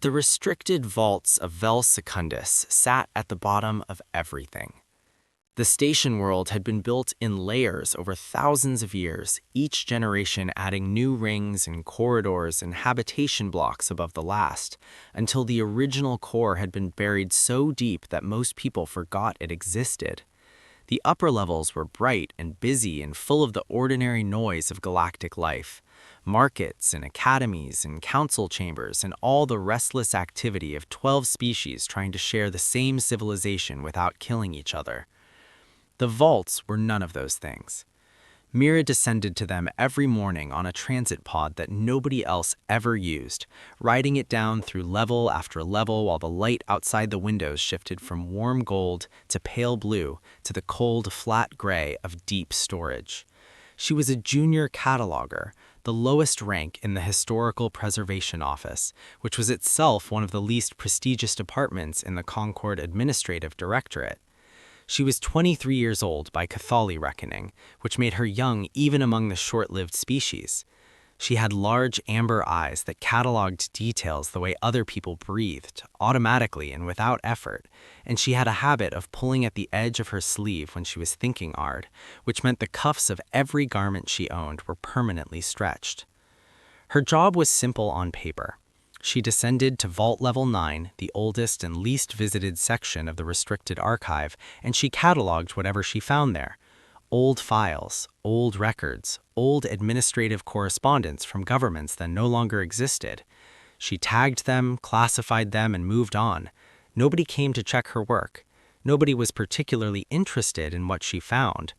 The restricted vaults of Vel Secundus sat at the bottom of everything. The station world had been built in layers over thousands of years, each generation adding new rings and corridors and habitation blocks above the last, until the original core had been buried so deep that most people forgot it existed. The upper levels were bright and busy and full of the ordinary noise of galactic life. Markets and academies and council chambers and all the restless activity of 12 species trying to share the same civilization without killing each other. The vaults were none of those things. Mira descended to them every morning on a transit pod that nobody else ever used, riding it down through level after level while the light outside the windows shifted from warm gold to pale blue to the cold, flat gray of deep storage. She was a junior cataloger, the lowest rank in the Historical Preservation Office, which was itself one of the least prestigious departments in the Concord Administrative Directorate. She was 23 years old by Cathali reckoning, which made her young even among the short-lived species. She had large amber eyes that cataloged details the way other people breathed, automatically and without effort, and she had a habit of pulling at the edge of her sleeve when she was thinking hard, which meant the cuffs of every garment she owned were permanently stretched. Her job was simple on paper. She descended to Vault Level 9, the oldest and least visited section of the restricted archive, and she cataloged whatever she found there. Old files, old records, old administrative correspondence from governments that no longer existed. She tagged them, classified them, and moved on. Nobody came to check her work. Nobody was particularly interested in what she found.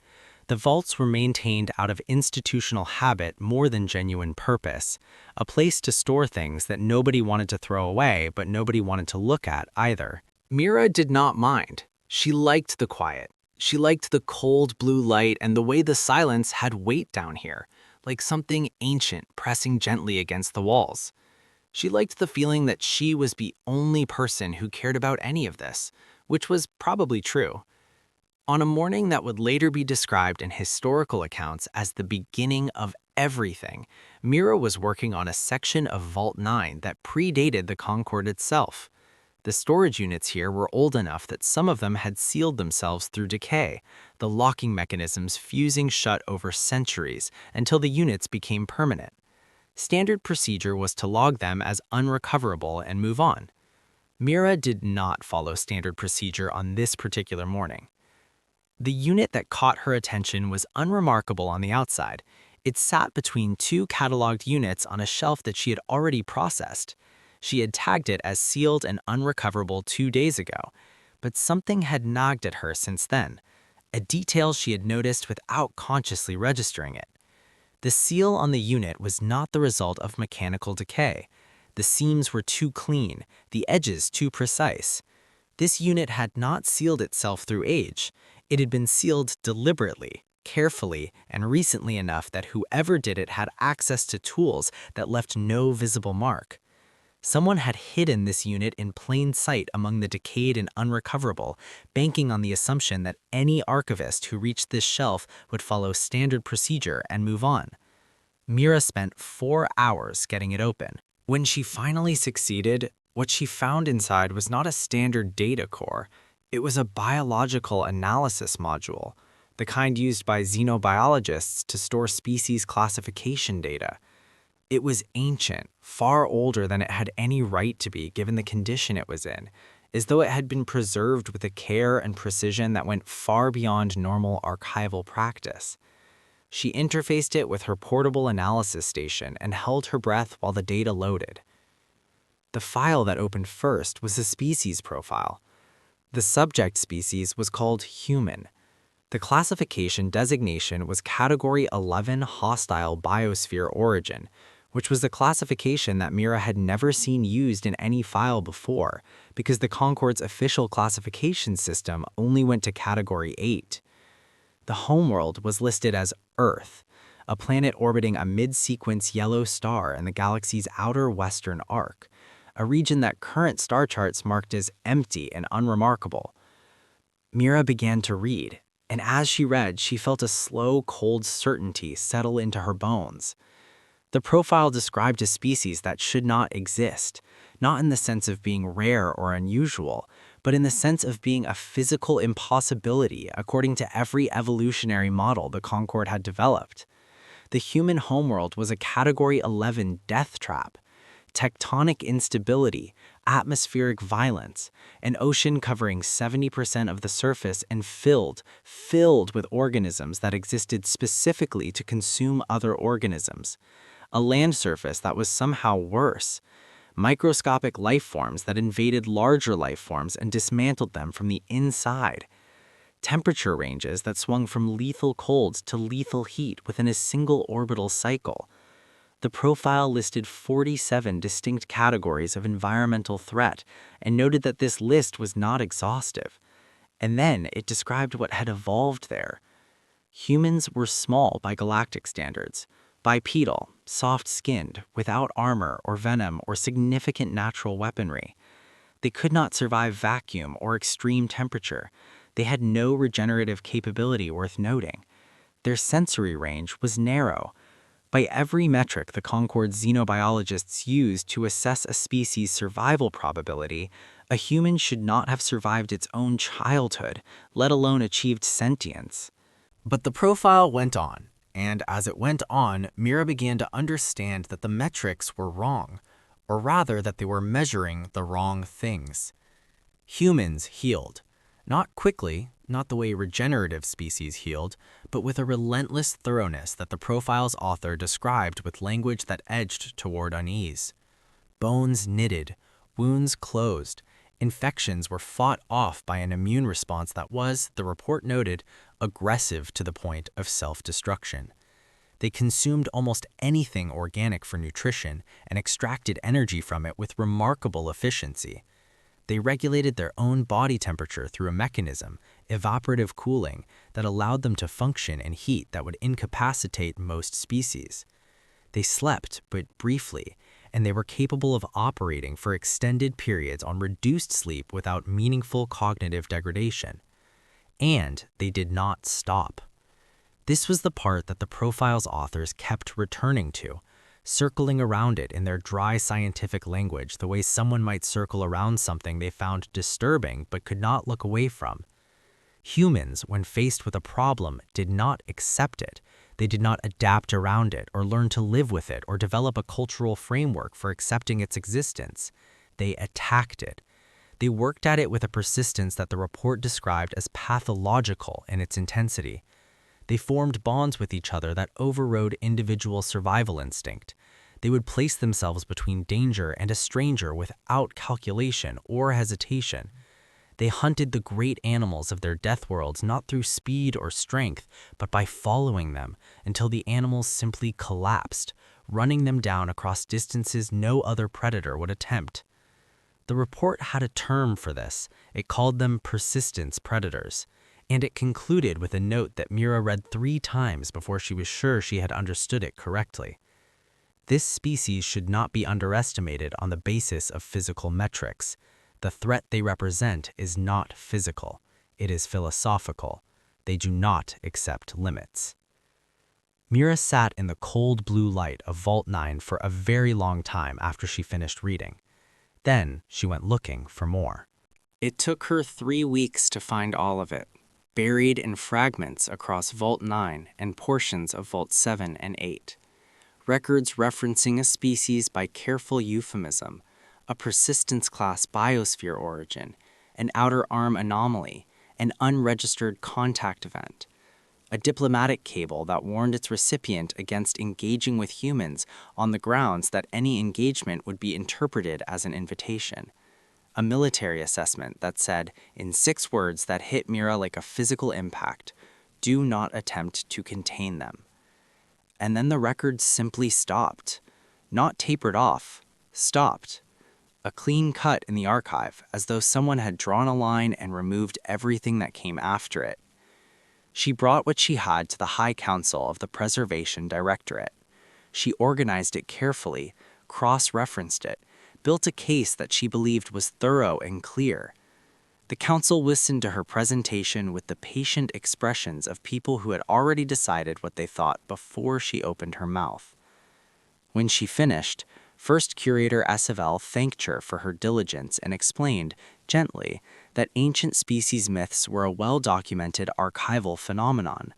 The vaults were maintained out of institutional habit more than genuine purpose, a place to store things that nobody wanted to throw away but nobody wanted to look at either. Mira did not mind. She liked the quiet. She liked the cold blue light and the way the silence had weight down here, like something ancient pressing gently against the walls. She liked the feeling that she was the only person who cared about any of this, which was probably true. On a morning that would later be described in historical accounts as the beginning of everything, Mira was working on a section of Vault 9 that predated the Concord itself. The storage units here were old enough that some of them had sealed themselves through decay, the locking mechanisms fusing shut over centuries until the units became permanent. Standard procedure was to log them as unrecoverable and move on. Mira did not follow standard procedure on this particular morning. The unit that caught her attention was unremarkable on the outside. It sat between two cataloged units on a shelf that she had already processed. She had tagged it as sealed and unrecoverable 2 days ago, but something had nagged at her since then, a detail she had noticed without consciously registering it. The seal on the unit was not the result of mechanical decay. The seams were too clean, the edges too precise. This unit had not sealed itself through age. It had been sealed deliberately, carefully, and recently enough that whoever did it had access to tools that left no visible mark. Someone had hidden this unit in plain sight among the decayed and unrecoverable, banking on the assumption that any archivist who reached this shelf would follow standard procedure and move on. Mira spent 4 hours getting it open. When she finally succeeded, what she found inside was not a standard data core. It was a biological analysis module, the kind used by xenobiologists to store species classification data. It was ancient, far older than it had any right to be given the condition it was in, as though it had been preserved with a care and precision that went far beyond normal archival practice. She interfaced it with her portable analysis station and held her breath while the data loaded. The file that opened first was a species profile. The subject species was called human. The classification designation was Category 11 Hostile Biosphere Origin, which was the classification that Mira had never seen used in any file before, because the Concord's official classification system only went to Category 8. The homeworld was listed as Earth, a planet orbiting a mid-sequence yellow star in the galaxy's outer western arc, a region that current star charts marked as empty and unremarkable. Mira began to read, and as she read, she felt a slow, cold certainty settle into her bones. The profile described a species that should not exist, not in the sense of being rare or unusual, but in the sense of being a physical impossibility according to every evolutionary model the Concord had developed. The human homeworld was a Category 11 death trap. Tectonic instability, atmospheric violence, an ocean covering 70% of the surface and filled with organisms that existed specifically to consume other organisms. A land surface that was somehow worse. Microscopic life forms that invaded larger life forms and dismantled them from the inside. Temperature ranges that swung from lethal cold to lethal heat within a single orbital cycle. The profile listed 47 distinct categories of environmental threat and noted that this list was not exhaustive. And then it described what had evolved there. Humans were small by galactic standards, bipedal, soft-skinned, without armor or venom or significant natural weaponry. They could not survive vacuum or extreme temperature. They had no regenerative capability worth noting. Their sensory range was narrow. By every metric the Concord xenobiologists used to assess a species' survival probability, a human should not have survived its own childhood, let alone achieved sentience. But the profile went on, and as it went on, Mira began to understand that the metrics were wrong, or rather that they were measuring the wrong things. Humans healed. Not quickly, not the way regenerative species healed, but with a relentless thoroughness that the profile's author described with language that edged toward unease. Bones knitted, wounds closed, infections were fought off by an immune response that was, the report noted, aggressive to the point of self-destruction. They consumed almost anything organic for nutrition and extracted energy from it with remarkable efficiency. They regulated their own body temperature through a mechanism, evaporative cooling, that allowed them to function in heat that would incapacitate most species. They slept, but briefly, and they were capable of operating for extended periods on reduced sleep without meaningful cognitive degradation. And they did not stop. This was the part that the profile's authors kept returning to, circling around it in their dry scientific language the way someone might circle around something they found disturbing but could not look away from. Humans, when faced with a problem, did not accept it. They did not adapt around it or learn to live with it or develop a cultural framework for accepting its existence. They attacked it. They worked at it with a persistence that the report described as pathological in its intensity. They formed bonds with each other that overrode individual survival instinct. They would place themselves between danger and a stranger without calculation or hesitation. They hunted the great animals of their death worlds not through speed or strength, but by following them until the animals simply collapsed, running them down across distances no other predator would attempt. The report had a term for this. It called them persistence predators. And it concluded with a note that Mira read 3 times before she was sure she had understood it correctly. This species should not be underestimated on the basis of physical metrics. The threat they represent is not physical. It is philosophical. They do not accept limits. Mira sat in the cold blue light of Vault 9 for a very long time after she finished reading. Then she went looking for more. It took her 3 weeks to find all of it, buried in fragments across Vault 9 and portions of Vault 7 and 8. Records referencing a species by careful euphemism, a persistence-class biosphere origin, an outer arm anomaly, an unregistered contact event, a diplomatic cable that warned its recipient against engaging with humans on the grounds that any engagement would be interpreted as an invitation, a military assessment that said, in 6 words that hit Mira like a physical impact, do not attempt to contain them. And then the record simply stopped. Not tapered off, stopped. A clean cut in the archive, as though someone had drawn a line and removed everything that came after it. She brought what she had to the High Council of the Preservation Directorate. She organized it carefully, cross-referenced it, built a case that she believed was thorough and clear. The council listened to her presentation with the patient expressions of people who had already decided what they thought before she opened her mouth. When she finished, first curator SFL thanked her for her diligence and explained, gently, that ancient species myths were a well-documented archival phenomenon.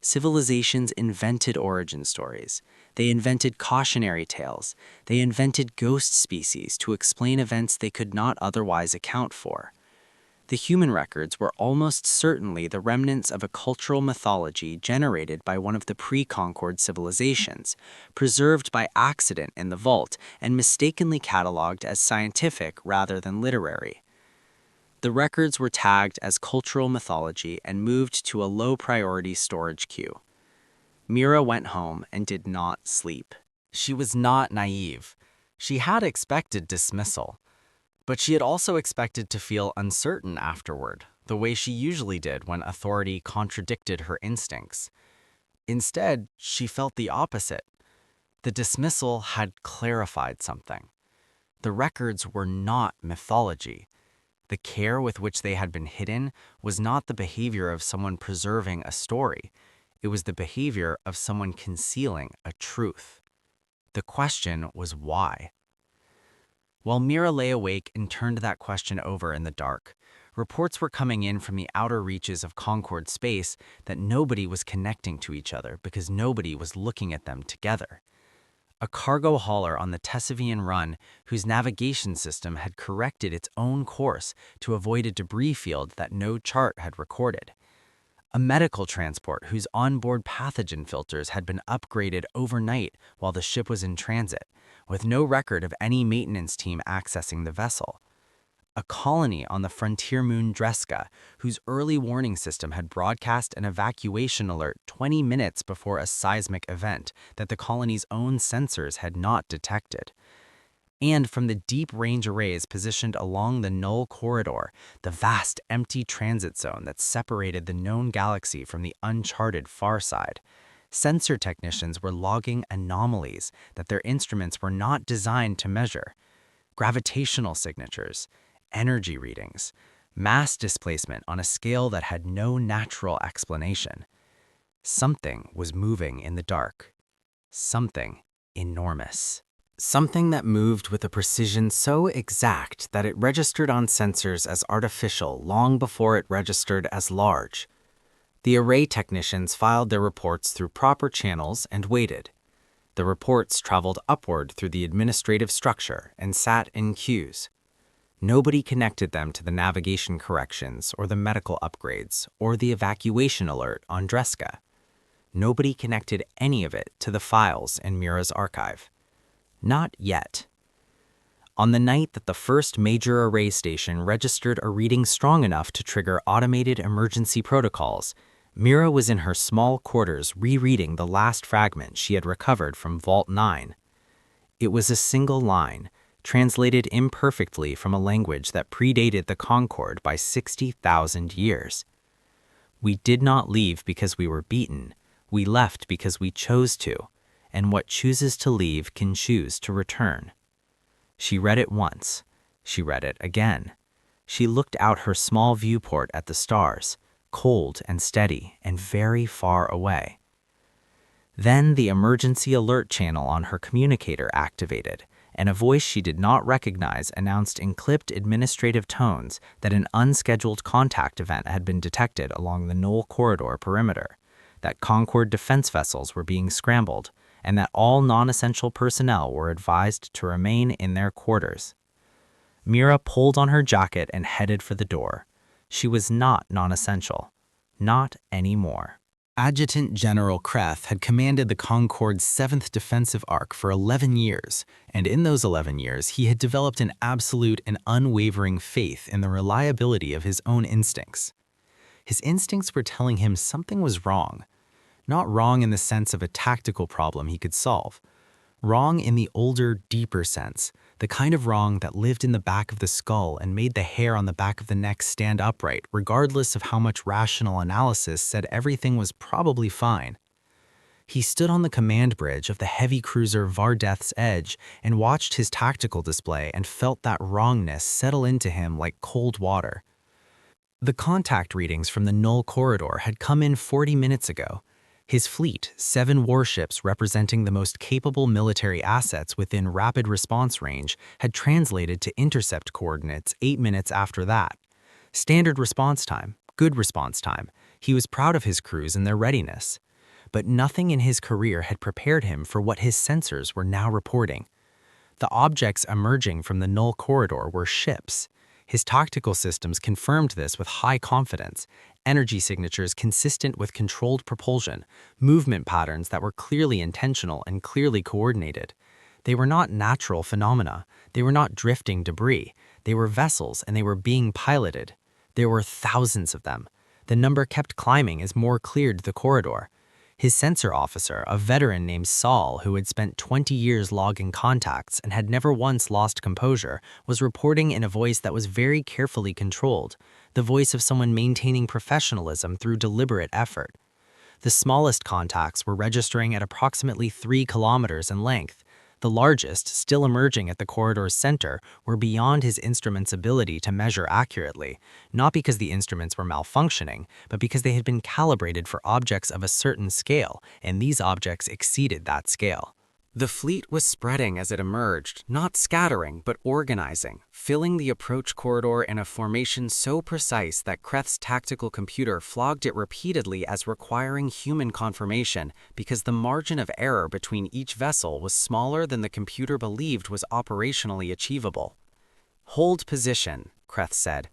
Civilizations invented origin stories. They invented cautionary tales. They invented ghost species to explain events they could not otherwise account for. The human records were almost certainly the remnants of a cultural mythology generated by one of the pre-Concord civilizations, preserved by accident in the vault and mistakenly cataloged as scientific rather than literary. The records were tagged as cultural mythology and moved to a low-priority storage queue. Mira went home and did not sleep. She was not naive. She had expected dismissal. But she had also expected to feel uncertain afterward, the way she usually did when authority contradicted her instincts. Instead, she felt the opposite. The dismissal had clarified something. The records were not mythology. The care with which they had been hidden was not the behavior of someone preserving a story. It was the behavior of someone concealing a truth. The question was why. While Mira lay awake and turned that question over in the dark, reports were coming in from the outer reaches of Concord space that nobody was connecting to each other because nobody was looking at them together. A cargo hauler on the Tessavian Run, whose navigation system had corrected its own course to avoid a debris field that no chart had recorded. A medical transport whose onboard pathogen filters had been upgraded overnight while the ship was in transit, with no record of any maintenance team accessing the vessel. A colony on the frontier moon Dreska, whose early warning system had broadcast an evacuation alert 20 minutes before a seismic event that the colony's own sensors had not detected. And from the deep range arrays positioned along the null corridor, the vast empty transit zone that separated the known galaxy from the uncharted far side. Sensor technicians were logging anomalies that their instruments were not designed to measure. Gravitational signatures, energy readings, mass displacement on a scale that had no natural explanation. Something was moving in the dark. Something enormous. Something that moved with a precision so exact that it registered on sensors as artificial long before it registered as large. The array technicians filed their reports through proper channels and waited. The reports traveled upward through the administrative structure and sat in queues. Nobody connected them to the navigation corrections or the medical upgrades or the evacuation alert on Dreska. Nobody connected any of it to the files in Mira's archive. Not yet. On the night that the first major array station registered a reading strong enough to trigger automated emergency protocols, Mira was in her small quarters rereading the last fragment she had recovered from Vault 9. It was a single line, translated imperfectly from a language that predated the Concord by 60,000 years. We did not leave because we were beaten. We left because we chose to, and what chooses to leave can choose to return. She read it once. She read it again. She looked out her small viewport at the stars, cold and steady and very far away. Then the emergency alert channel on her communicator activated, and a voice she did not recognize announced in clipped administrative tones that an unscheduled contact event had been detected along the null corridor perimeter, that Concord defense vessels were being scrambled, and that all non-essential personnel were advised to remain in their quarters. Mira pulled on her jacket and headed for the door. She was not non-essential. Not anymore. Adjutant General Kreth had commanded the Concord's 7th Defensive Arc for 11 years, and in those 11 years he had developed an absolute and unwavering faith in the reliability of his own instincts. His instincts were telling him something was wrong. Not wrong in the sense of a tactical problem he could solve. Wrong in the older, deeper sense, the kind of wrong that lived in the back of the skull and made the hair on the back of the neck stand upright, regardless of how much rational analysis said everything was probably fine. He stood on the command bridge of the heavy cruiser Vardeth's Edge and watched his tactical display and felt that wrongness settle into him like cold water. The contact readings from the null corridor had come in 40 minutes ago. His fleet, 7 warships representing the most capable military assets within rapid response range, had translated to intercept coordinates 8 minutes after that. Standard response time, good response time. He was proud of his crews and their readiness. But nothing in his career had prepared him for what his sensors were now reporting. The objects emerging from the null corridor were ships. His tactical systems confirmed this with high confidence, energy signatures consistent with controlled propulsion, movement patterns that were clearly intentional and clearly coordinated. They were not natural phenomena. They were not drifting debris. They were vessels, and they were being piloted. There were thousands of them. The number kept climbing as more cleared the corridor. His sensor officer, a veteran named Saul who had spent 20 years logging contacts and had never once lost composure, was reporting in a voice that was very carefully controlled, the voice of someone maintaining professionalism through deliberate effort. The smallest contacts were registering at approximately 3 kilometers in length. The largest, still emerging at the corridor's center, were beyond his instrument's ability to measure accurately, not because the instruments were malfunctioning, but because they had been calibrated for objects of a certain scale, and these objects exceeded that scale. The fleet was spreading as it emerged, not scattering, but organizing, filling the approach corridor in a formation so precise that Kreth's tactical computer flogged it repeatedly as requiring human confirmation because the margin of error between each vessel was smaller than the computer believed was operationally achievable. "Hold position," Kreth said.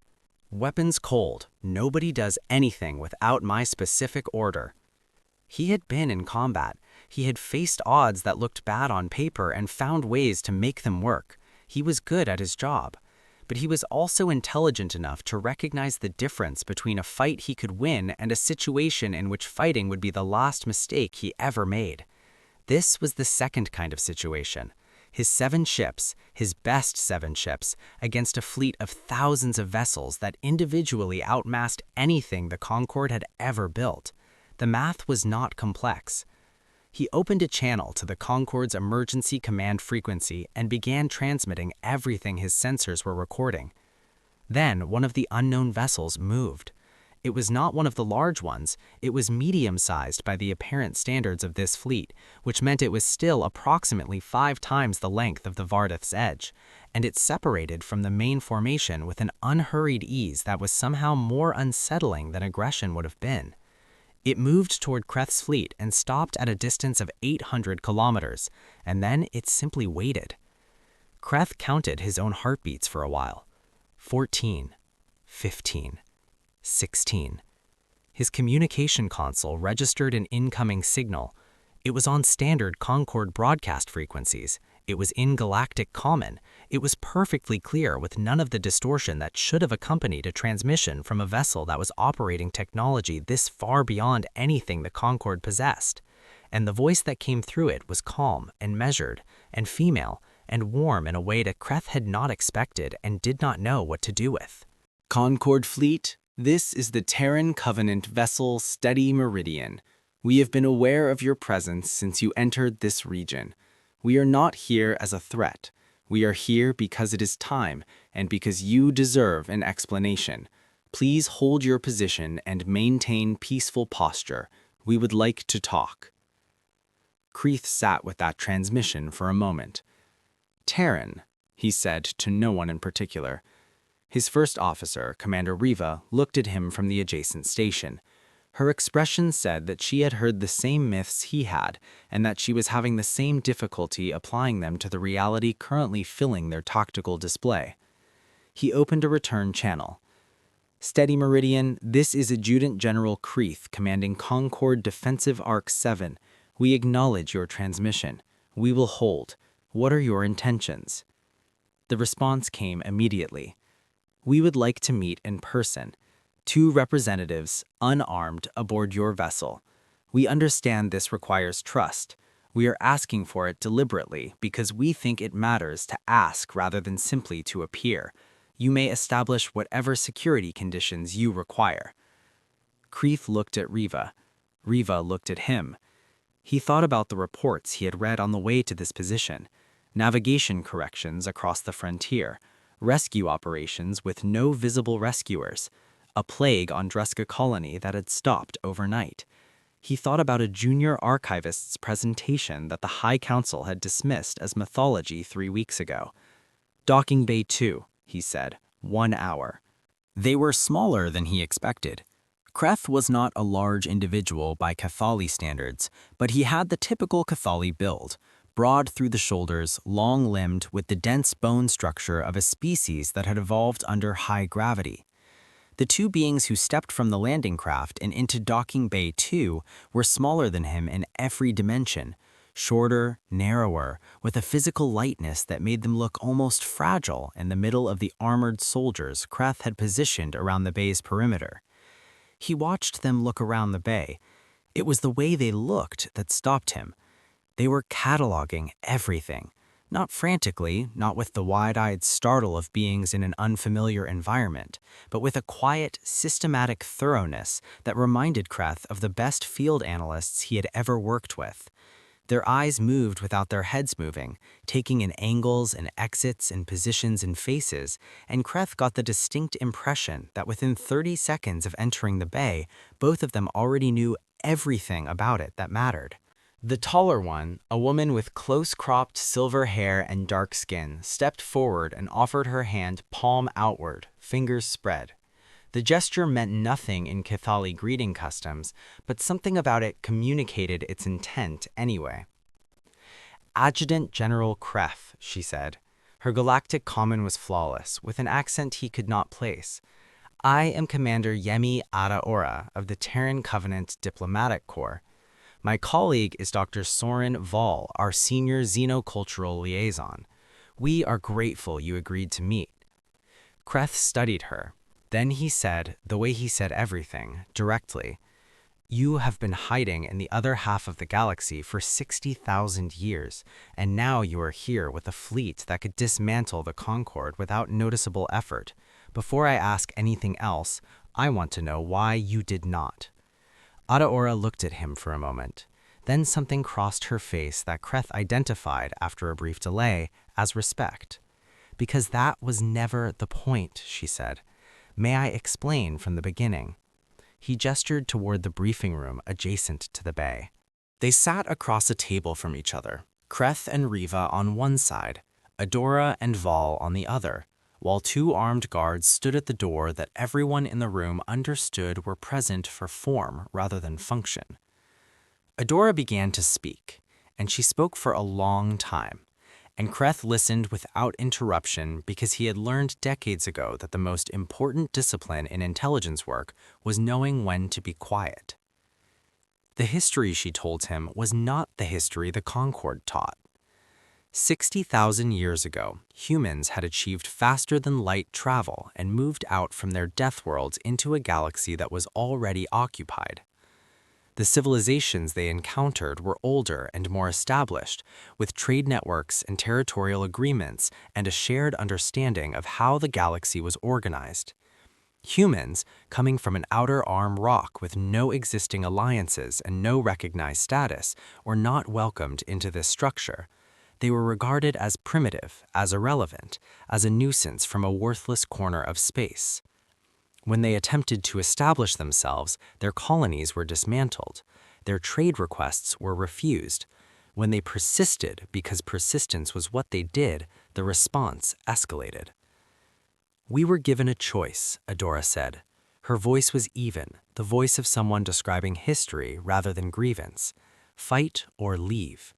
"Weapons cold. Nobody does anything without my specific order." He had been in combat. He had faced odds that looked bad on paper and found ways to make them work. He was good at his job. But he was also intelligent enough to recognize the difference between a fight he could win and a situation in which fighting would be the last mistake he ever made. This was the second kind of situation. His 7 ships, his best 7 ships, against a fleet of thousands of vessels that individually outmassed anything the Concorde had ever built. The math was not complex. He opened a channel to the Concorde's emergency command frequency and began transmitting everything his sensors were recording. Then one of the unknown vessels moved. It was not one of the large ones. It was medium-sized by the apparent standards of this fleet, which meant it was still approximately 5 times the length of the Vardeth's edge, and it separated from the main formation with an unhurried ease that was somehow more unsettling than aggression would have been. It moved toward Kreth's fleet and stopped at a distance of 800 kilometers, and then it simply waited. Kreth counted his own heartbeats for a while. 14, 15, 16. His communication console registered an incoming signal. It was on standard Concorde broadcast frequencies. It was in galactic common. It was perfectly clear with none of the distortion that should have accompanied a transmission from a vessel that was operating technology this far beyond anything the Concorde possessed. And the voice that came through it was calm and measured and female and warm in a way that Kreth had not expected and did not know what to do with. "Concorde Fleet, this is the Terran Covenant vessel Steady Meridian. We have been aware of your presence since you entered this region. We are not here as a threat. We are here because it is time and because you deserve an explanation. Please hold your position and maintain peaceful posture. We would like to talk." Kreth sat with that transmission for a moment. "Terran," he said to no one in particular. His first officer, Commander Riva, looked at him from the adjacent station. Her expression said that she had heard the same myths he had, and that she was having the same difficulty applying them to the reality currently filling their tactical display. He opened a return channel. "Steady Meridian, this is Adjutant General Kreth, commanding Concorde Defensive Arc 7. We acknowledge your transmission. We will hold. What are your intentions?" The response came immediately. "We would like to meet in person. 2 representatives, unarmed, aboard your vessel. We understand this requires trust. We are asking for it deliberately because we think it matters to ask rather than simply to appear. You may establish whatever security conditions you require." Kreth looked at Riva. Riva looked at him. He thought about the reports he had read on the way to this position. Navigation corrections across the frontier. Rescue operations with no visible rescuers. A plague on Dreska colony that had stopped overnight. He thought about a junior archivist's presentation that the High Council had dismissed as mythology 3 weeks ago. Docking Bay 2, he said, 1 hour. They were smaller than he expected. Kreth was not a large individual by Cathali standards, but he had the typical Cathali build, broad through the shoulders, long-limbed with the dense bone structure of a species that had evolved under high gravity. The two beings who stepped from the landing craft and into Docking Bay 2 were smaller than him in every dimension, shorter, narrower, with a physical lightness that made them look almost fragile in the middle of the armored soldiers Kreth had positioned around the bay's perimeter. He watched them look around the bay. It was the way they looked that stopped him. They were cataloging everything, not frantically, not with the wide-eyed startle of beings in an unfamiliar environment, but with a quiet, systematic thoroughness that reminded Kreth of the best field analysts he had ever worked with. Their eyes moved without their heads moving, taking in angles and exits and positions and faces, and Kreth got the distinct impression that within 30 seconds of entering the bay, both of them already knew everything about it that mattered. The taller one, a woman with close-cropped silver hair and dark skin, stepped forward and offered her hand palm outward, fingers spread. The gesture meant nothing in Cathali greeting customs, but something about it communicated its intent anyway. "Adjutant General Kreth," she said. Her galactic common was flawless, with an accent he could not place. "I am Commander Yemi Adaora of the Terran Covenant Diplomatic Corps. My colleague is Dr. Soren Vall, our senior xenocultural liaison. We are grateful you agreed to meet." Kreth studied her. Then he said, the way he said everything, directly, "You have been hiding in the other half of the galaxy for 60,000 years, and now you are here with a fleet that could dismantle the Concord without noticeable effort. Before I ask anything else, I want to know why you did not." Adaora looked at him for a moment. Then something crossed her face that Kreth identified, after a brief delay, as respect. "Because that was never the point," she said. "May I explain from the beginning?" He gestured toward the briefing room adjacent to the bay. They sat across a table from each other, Kreth and Riva on one side, Adora and Val on the other, while 2 armed guards stood at the door that everyone in the room understood were present for form rather than function. Adora began to speak, and she spoke for a long time. And Kreth listened without interruption because he had learned decades ago that the most important discipline in intelligence work was knowing when to be quiet. The history she told him was not the history the Concord taught. 60,000 years ago, humans had achieved faster-than-light travel and moved out from their death worlds into a galaxy that was already occupied. The civilizations they encountered were older and more established, with trade networks and territorial agreements and a shared understanding of how the galaxy was organized. Humans, coming from an outer arm rock with no existing alliances and no recognized status, were not welcomed into this structure. They were regarded as primitive, as irrelevant, as a nuisance from a worthless corner of space. When they attempted to establish themselves, their colonies were dismantled. Their trade requests were refused. When they persisted because persistence was what they did, the response escalated. "We were given a choice," Adora said. Her voice was even, the voice of someone describing history rather than grievance. "Fight or leave."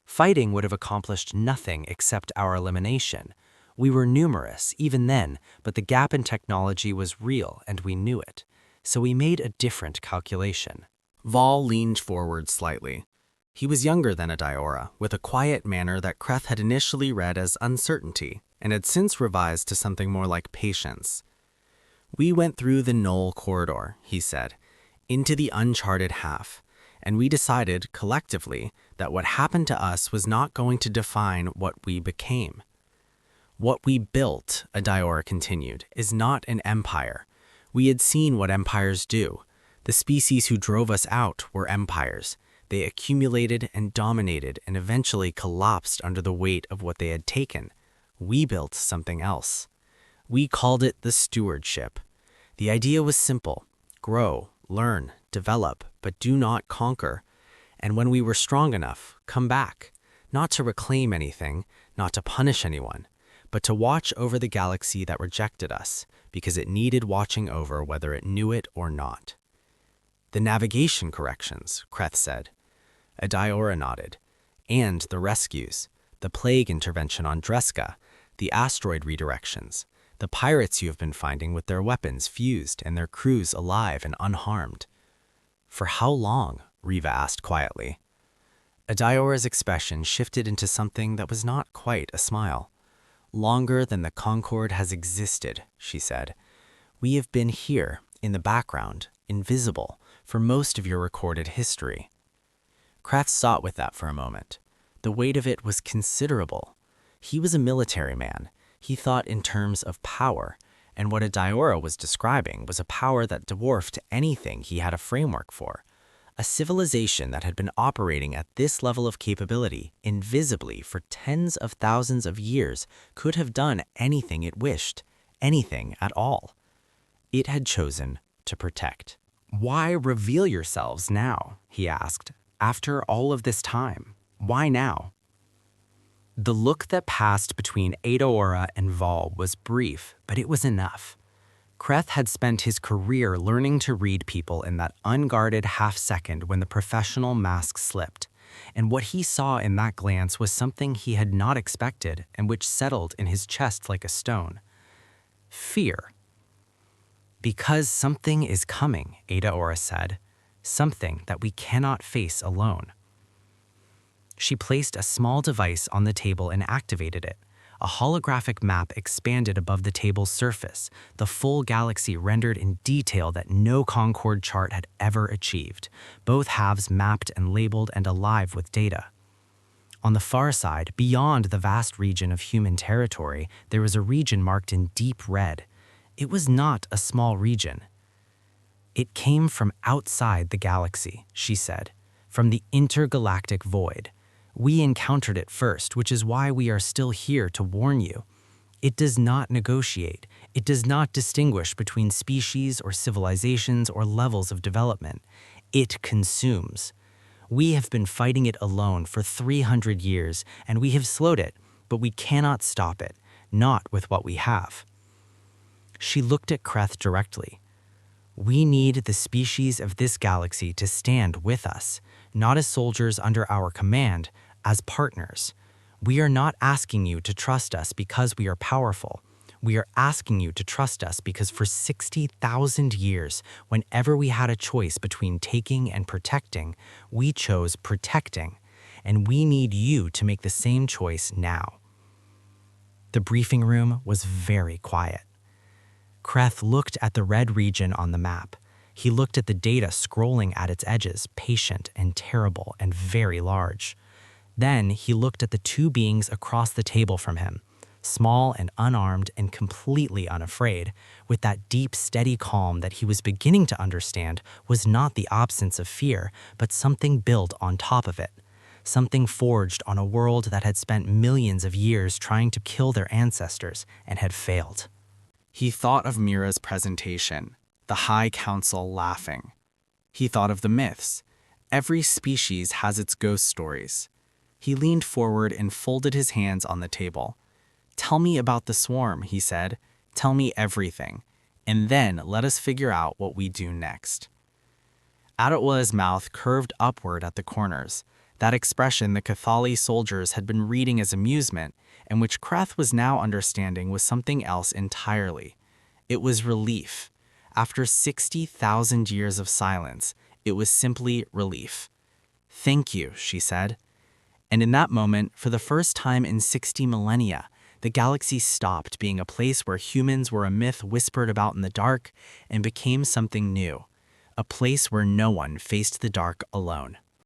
Fighting would have accomplished nothing except our elimination. We were numerous, even then, but the gap in technology was real and we knew it. So we made a different calculation. Val leaned forward slightly. He was younger than Adaora, with a quiet manner that Kreth had initially read as uncertainty and had since revised to something more like patience. "We went through the null corridor," he said, "into the uncharted half, and we decided, collectively, that what happened to us was not going to define what we became. What we built," Adaora continued, "is not an empire. We had seen what empires do. The species who drove us out were empires. They accumulated and dominated and eventually collapsed under the weight of what they had taken. We built something else. We called it the stewardship. The idea was simple: grow, learn, develop, but do not conquer. And when we were strong enough, come back, not to reclaim anything, not to punish anyone, but to watch over the galaxy that rejected us, because it needed watching over whether it knew it or not. The navigation corrections, Kreth said. Adiora nodded. And the rescues, the plague intervention on Dreska, the asteroid redirections, the pirates you have been finding with their weapons fused and their crews alive and unharmed. For how long? Riva asked quietly. Adiora's expression shifted into something that was not quite a smile. Longer than the Concord has existed, she said. We have been here, in the background, invisible, for most of your recorded history. Kreth sat with that for a moment. The weight of it was considerable. He was a military man. He thought in terms of power, and what Adiora was describing was a power that dwarfed anything he had a framework for. A civilization that had been operating at this level of capability, invisibly for tens of thousands of years, could have done anything it wished, anything at all. It had chosen to protect. Why reveal yourselves now? He asked. After all of this time, why now? The look that passed between Adiora and Val was brief, but it was enough. Kreth had spent his career learning to read people in that unguarded half-second when the professional mask slipped, and what he saw in that glance was something he had not expected and which settled in his chest like a stone. Fear. Because something is coming, Adiora said, something that we cannot face alone. She placed a small device on the table and activated it. A holographic map expanded above the table's surface, the full galaxy rendered in detail that no Concord chart had ever achieved, both halves mapped and labeled and alive with data. On the far side, beyond the vast region of human territory, there was a region marked in deep red. It was not a small region. It came from outside the galaxy, she said, from the intergalactic void. We encountered it first, which is why we are still here to warn you. It does not negotiate. It does not distinguish between species or civilizations or levels of development. It consumes. We have been fighting it alone for 300 years, and we have slowed it, but we cannot stop it, not with what we have. She looked at Kreth directly. We need the species of this galaxy to stand with us, not as soldiers under our command, as partners. We are not asking you to trust us because we are powerful. We are asking you to trust us because for 60,000 years, whenever we had a choice between taking and protecting, we chose protecting, and we need you to make the same choice now. The briefing room was very quiet. Kreth looked at the red region on the map. He looked at the data scrolling at its edges, patient and terrible and very large. Then he looked at the two beings across the table from him, small and unarmed and completely unafraid, with that deep, steady calm that he was beginning to understand was not the absence of fear, but something built on top of it, something forged on a world that had spent millions of years trying to kill their ancestors and had failed. He thought of Mira's presentation, the High Council laughing. He thought of the myths. Every species has its ghost stories. He leaned forward and folded his hands on the table. Tell me about the swarm, he said. Tell me everything. And then let us figure out what we do next. Adotwa's mouth curved upward at the corners. That expression the Cathali soldiers had been reading as amusement, and which Kreth was now understanding was something else entirely. It was relief. After 60,000 years of silence, it was simply relief. Thank you, she said. And in that moment, for the first time in 60 millennia, the galaxy stopped being a place where humans were a myth whispered about in the dark and became something new, a place where no one faced the dark alone.